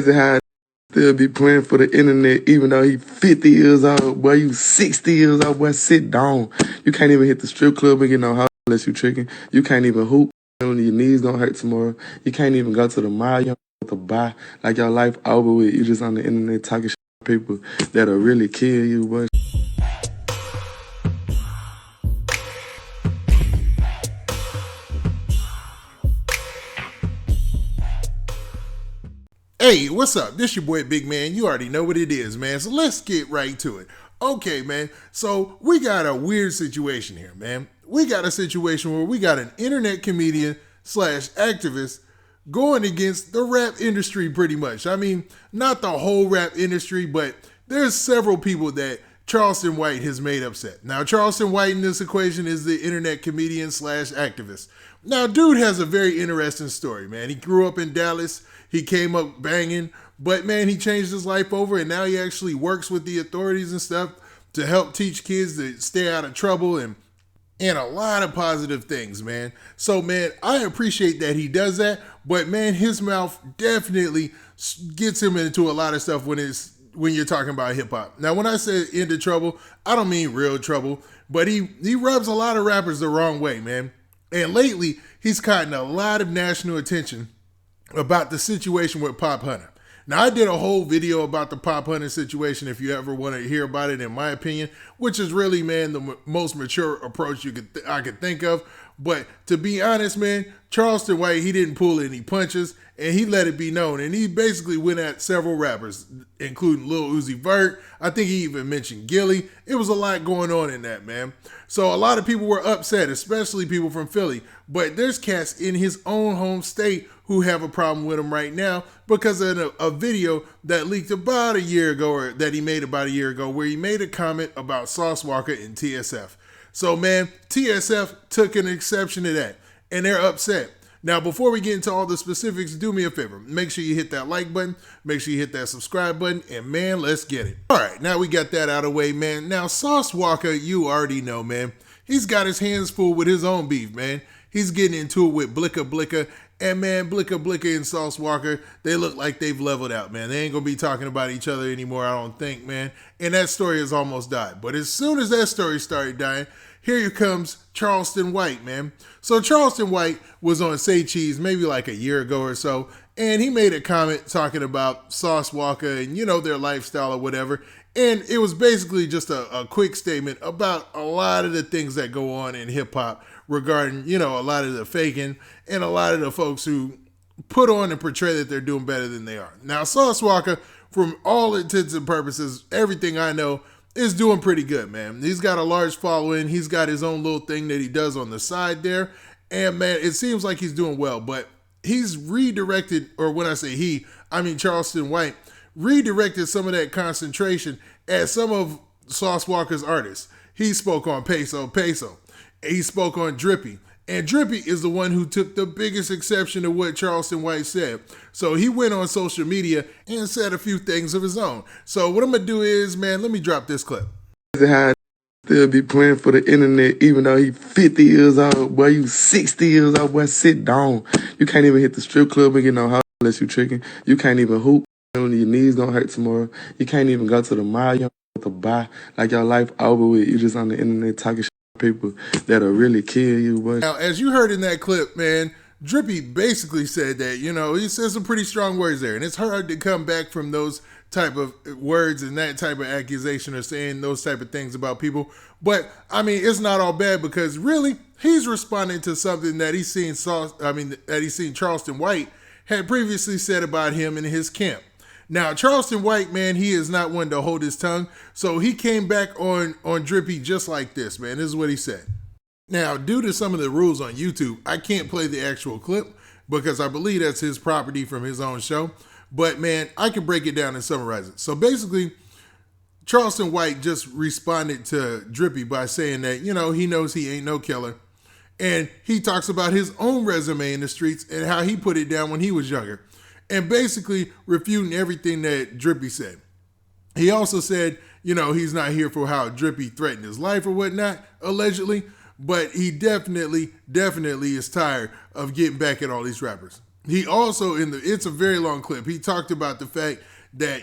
Crazy how I still be playing for the internet, even though he 50 years old. Boy, you 60 years old. Boy, sit down. You can't even hit the strip club and get no house unless you tricking. You can't even hoop. Your knees gonna hurt tomorrow. You can't even go to the mall. You don't have to buy. Like your life over with. You just on the internet talking shit to people that'll really kill you, boy. Hey, what's up? This your boy Big Man. You already know what it is, man. So let's get right to it. Okay, man. So we got a weird situation here, man. We got a situation where we got an internet comedian slash activist going against the rap industry pretty much. I mean, not the whole rap industry, but there's several people that Charleston White has made upset. Now, Charleston White in this equation is the internet comedian slash activist. Now, dude has a very interesting story, man. He grew up in Dallas. He came up banging, but man, he changed his life over and now he actually works with the authorities and stuff to help teach kids to stay out of trouble and a lot of positive things, man. So, man, I appreciate that he does that, but man, his mouth definitely gets him into a lot of stuff when you're talking about hip hop. Now, when I say into trouble, I don't mean real trouble, but he rubs a lot of rappers the wrong way, man. And lately, he's gotten a lot of national attention about the situation with Pop Hunter. Now, I did a whole video about the Pop Hunter situation if you ever want to hear about it, in my opinion, which is really, man, the most mature approach I could think of. But to be honest, man, Charleston White, he didn't pull any punches, and he let it be known. And he basically went at several rappers, including Lil Uzi Vert. I think he even mentioned Gilly. It was a lot going on in that, man. So a lot of people were upset, especially people from Philly. But there's cats in his own home state who have a problem with him right now because of a video that leaked about a year ago, or that he made about a year ago, where he made a comment about Sauce Walka and TSF. So, man, TSF took an exception to that, and they're upset. Now, before we get into all the specifics, do me a favor. Make sure you hit that like button. Make sure you hit that subscribe button. And, man, let's get it. All right, now we got that out of the way, man. Now, Sauce Walka, you already know, man. He's got his hands full with his own beef, man. He's getting into it with Blicka. And, man, Blicka and Sauce Walka, they look like they've leveled out, man. They ain't going to be talking about each other anymore, I don't think, man. And that story has almost died. But as soon as that story started dying, here comes Charleston White, man. So Charleston White was on Say Cheese maybe like a year ago or so, and he made a comment talking about Sauce Walka and, their lifestyle or whatever. And it was basically just a quick statement about a lot of the things that go on in hip-hop regarding, a lot of the faking and a lot of the folks who put on and portray that they're doing better than they are. Now, Sauce Walka, from all intents and purposes, everything I know, is doing pretty good, man. He's got a large following. He's got his own little thing that he does on the side there. And, man, it seems like he's doing well. But he's redirected, or when I say he, I mean Charleston White, redirected some of that concentration at some of Sauce Walka's artists. He spoke on Peso. He spoke on Drippy. And Drippy is the one who took the biggest exception to what Charleston White said. So he went on social media and said a few things of his own. So what I'm going to do is, man, let me drop this clip. Crazy how I still be playing for the internet, even though he 50 years old. Boy, you 60 years old. Boy, sit down. You can't even hit the strip club and get no house unless you tricking. You can't even hoop. Your knees gonna hurt tomorrow. You can't even go to the mall. You don't have to buy. Like your life over with. You just on the internet talking shit to people that'll really kill you, boy. Now, as you heard in that clip, man, Drippy basically said that, he said some pretty strong words there. And it's hard to come back from those type of words and that type of accusation or saying those type of things about people. But, I mean, it's not all bad because really, he's responding to something that he's seen Charleston White had previously said about him and his camp. Now, Charleston White, man, he is not one to hold his tongue. So he came back on Drippy just like this, man. This is what he said. Now, due to some of the rules on YouTube, I can't play the actual clip because I believe that's his property from his own show. But, man, I can break it down and summarize it. So basically, Charleston White just responded to Drippy by saying that, he knows he ain't no killer. And he talks about his own resume in the streets and how he put it down when he was younger. And basically refuting everything that Drippy said. He also said, he's not here for how Drippy threatened his life or whatnot, allegedly, but he definitely is tired of getting back at all these rappers. he also it's a very long clip. He talked about the fact that,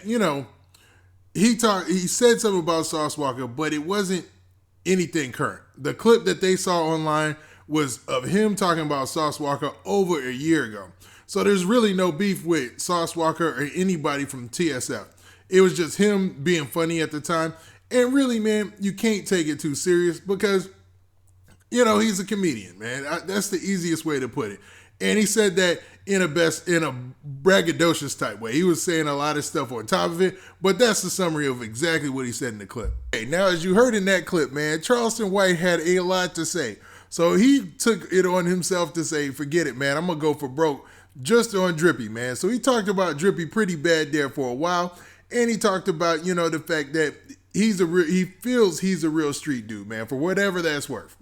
he said something about Sauce Walka, but it wasn't anything current. The clip that they saw online was of him talking about Sauce Walka over a year ago. So there's really no beef with Sauce Walka or anybody from TSF. It was just him being funny at the time. And really, man, you can't take it too serious because, he's a comedian, man. That's the easiest way to put it. And he said that in a braggadocious type way. He was saying a lot of stuff on top of it, but that's the summary of exactly what he said in the clip. Okay, now, as you heard in that clip, man, Charleston White had a lot to say. So he took it on himself to say, forget it, man, I'm going to go for broke just on Drippy, man. So he talked about Drippy pretty bad there for a while, and he talked about, the fact that he feels he's a real street dude, man, for whatever that's worth,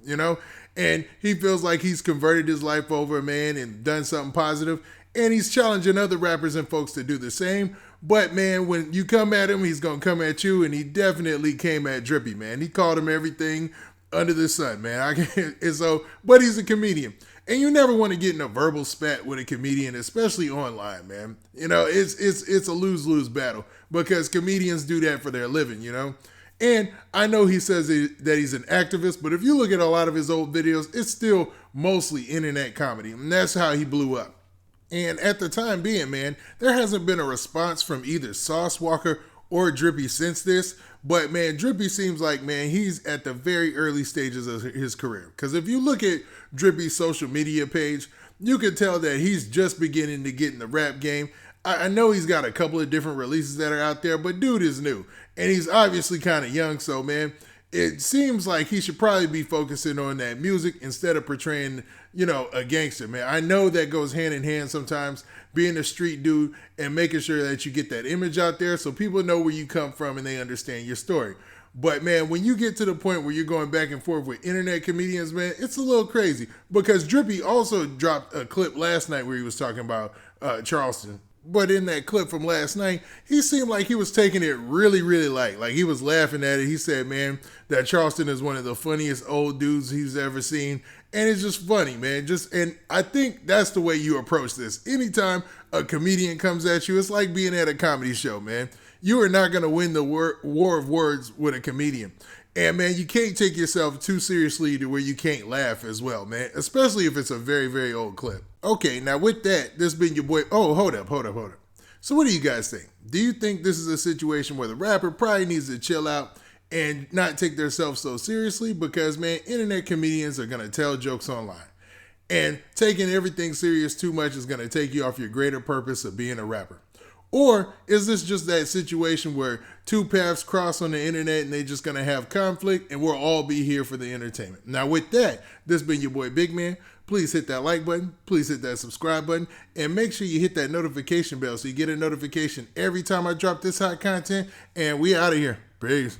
and he feels like he's converted his life over, man, and done something positive, and he's challenging other rappers and folks to do the same. But, man, when you come at him, he's going to come at you, and he definitely came at Drippy, man. He called him everything under the sun, man. But he's a comedian. And you never want to get in a verbal spat with a comedian, especially online, man. It's a lose-lose battle because comedians do that for their living, And I know he says that he's an activist, but if you look at a lot of his old videos, it's still mostly internet comedy. And that's how he blew up. And at the time being, man, there hasn't been a response from either Sauce Walka or Drippy since this. But, man, Drippy seems like, man, he's at the very early stages of his career. Because if you look at Drippy's social media page, you can tell that he's just beginning to get in the rap game. I know he's got a couple of different releases that are out there, but dude is new. And he's obviously kind of young, so, man, it seems like he should probably be focusing on that music instead of portraying, a gangster, man. I know that goes hand in hand sometimes, being a street dude and making sure that you get that image out there so people know where you come from and they understand your story. But, man, when you get to the point where you're going back and forth with internet comedians, man, it's a little crazy. Because Drippy also dropped a clip last night where he was talking about Charleston. But in that clip from last night, he seemed like he was taking it really, really light. Like he was laughing at it. He said, man, that Charleston is one of the funniest old dudes he's ever seen. And it's just funny, man. And I think that's the way you approach this. Anytime a comedian comes at you, it's like being at a comedy show, man. You are not going to win the war of words with a comedian. And, man, you can't take yourself too seriously to where you can't laugh as well, man. Especially if it's a very, very old clip. Okay, now with that, this has been your boy. Oh, hold up. So what do you guys think? Do you think this is a situation where the rapper probably needs to chill out and not take themselves so seriously? Because, man, internet comedians are going to tell jokes online. And taking everything serious too much is going to take you off your greater purpose of being a rapper. Or is this just that situation where two paths cross on the internet and they're just going to have conflict and we'll all be here for the entertainment? Now with that, this has been your boy Big Man. Please hit that like button. Please hit that subscribe button. And make sure you hit that notification bell so you get a notification every time I drop this hot content. And we out of here. Peace.